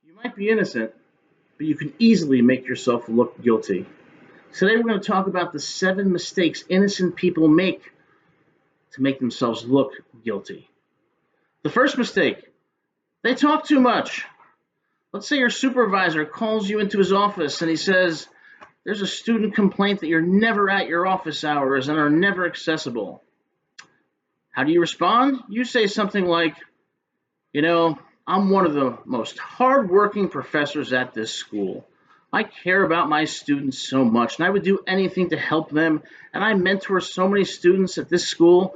You might be innocent, but you can easily make yourself look guilty. Today we're going to talk about the 7 mistakes innocent people make to make themselves look guilty. The first mistake, they talk too much. Let's say your supervisor calls you into his office and he says, there's a student complaint that you're never at your office hours and are never accessible. How do you respond? You say something like, I'm one of the most hardworking professors at this school. I care about my students so much, and I would do anything to help them, and I mentor so many students at this school.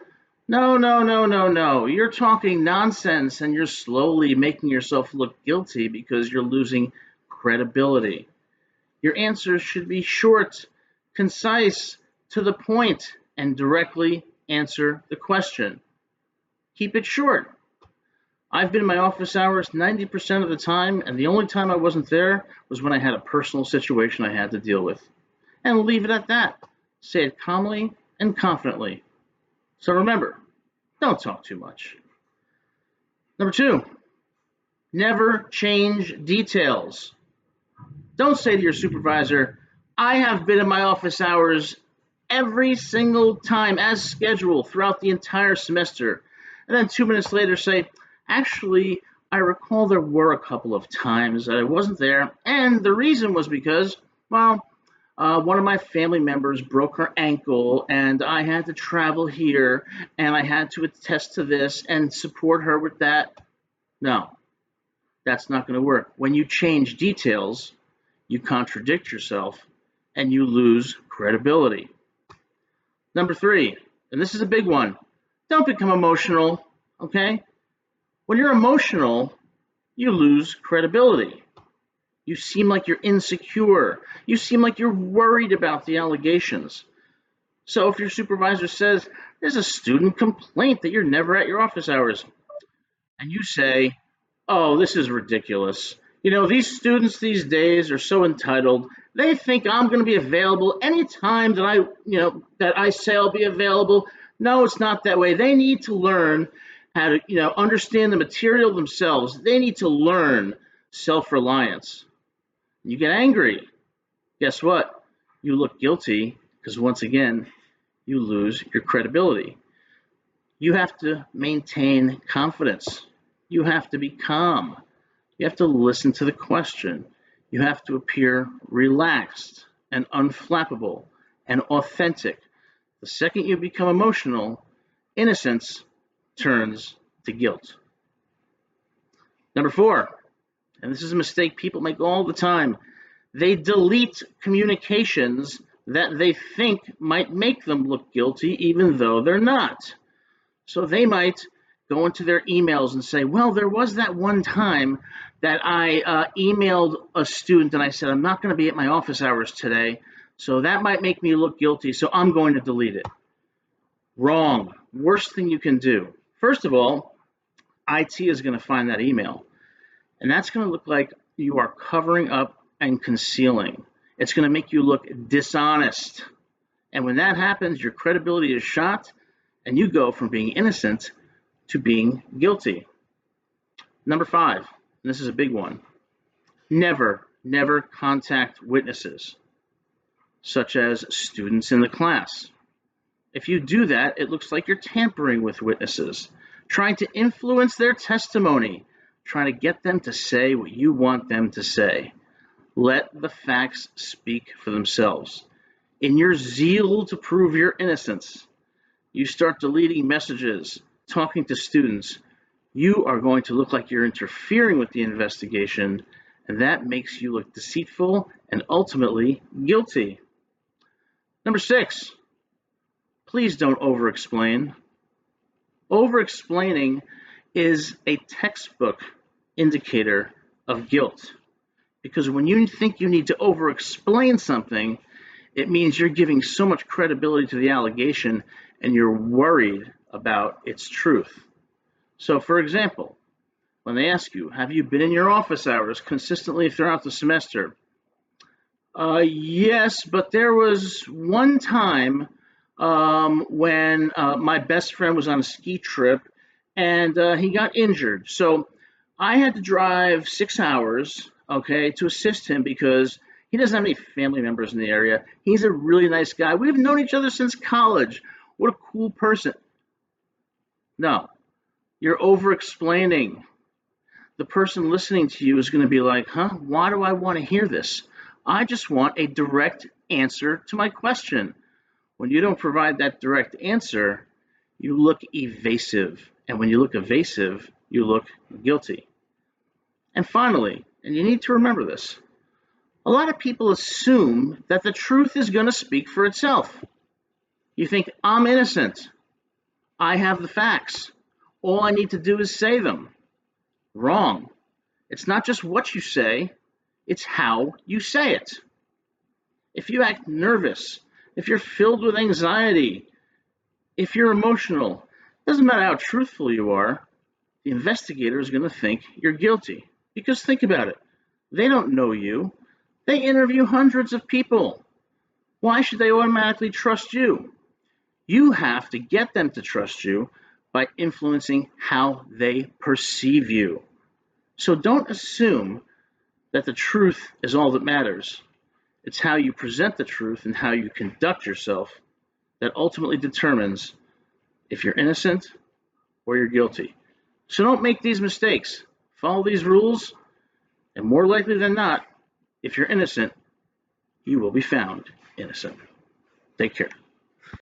No, no, no, no, no. You're talking nonsense, and you're slowly making yourself look guilty because you're losing credibility. Your answers should be short, concise, to the point, and directly answer the question. Keep it short. I've been in my office hours 90% of the time, and the only time I wasn't there was when I had a personal situation I had to deal with. And leave it at that. Say it calmly and confidently. So remember, don't talk too much. Number 2, never change details. Don't say to your supervisor, I have been in my office hours every single time as scheduled throughout the entire semester. And then 2 minutes later say, actually, I recall there were a couple of times that I wasn't there, and the reason was because, one of my family members broke her ankle, and I had to travel here, and I had to attest to this and support her with that. No, that's not going to work. When you change details, you contradict yourself, and you lose credibility. Number 3, and this is a big one, don't become emotional, okay? When you're emotional, you lose credibility. You seem like you're insecure. You seem like you're worried about the allegations. So if your supervisor says, there's a student complaint that you're never at your office hours, and you say, oh, this is ridiculous. These students these days are so entitled. They think I'm going to be available anytime that I say I'll be available. No, it's not that way. They need to learn how to, understand the material themselves. They need to learn self-reliance. You get angry. Guess what? You look guilty because once again, you lose your credibility. You have to maintain confidence. You have to be calm. You have to listen to the question. You have to appear relaxed and unflappable and authentic. The second you become emotional, innocence turns to guilt. Number 4, and this is a mistake people make all the time, they delete communications that they think might make them look guilty even though they're not. So they might go into their emails and say, well, there was that one time that I emailed a student and I said, I'm not going to be at my office hours today, so that might make me look guilty, so I'm going to delete it. Wrong. Worst thing you can do. First of all, IT is going to find that email, and that's going to look like you are covering up and concealing. It's going to make you look dishonest. And when that happens, your credibility is shot, and you go from being innocent to being guilty. Number 5, and this is a big one, never contact witnesses, such as students in the class. If you do that, it looks like you're tampering with witnesses, trying to influence their testimony, trying to get them to say what you want them to say. Let the facts speak for themselves. In your zeal to prove your innocence, you start deleting messages, talking to students. You are going to look like you're interfering with the investigation, and that makes you look deceitful and ultimately guilty. Number 6, please don't over-explain. Over-explaining is a textbook indicator of guilt, because when you think you need to over-explain something, it means you're giving so much credibility to the allegation and you're worried about its truth. So, for example, when they ask you, have you been in your office hours consistently throughout the semester? Yes, but there was one time when my best friend was on a ski trip and he got injured. So I had to drive 6 hours, okay, to assist him because he doesn't have any family members in the area. He's a really nice guy. We've known each other since college. What a cool person. No, you're over explaining. The person listening to you is going to be like, huh, why do I want to hear this? I just want a direct answer to my question. When you don't provide that direct answer, you look evasive. And when you look evasive, you look guilty. And finally, and you need to remember this, a lot of people assume that the truth is going to speak for itself. You think, I'm innocent. I have the facts. All I need to do is say them. Wrong. It's not just what you say, it's how you say it. If you act nervous, if you're filled with anxiety, if you're emotional, it doesn't matter how truthful you are, the investigator is going to think you're guilty. Because think about it. They don't know you. They interview hundreds of people. Why should they automatically trust you? You have to get them to trust you by influencing how they perceive you. So don't assume that the truth is all that matters. It's how you present the truth and how you conduct yourself that ultimately determines if you're innocent or you're guilty. So don't make these mistakes. Follow these rules, and more likely than not, if you're innocent, you will be found innocent. Take care.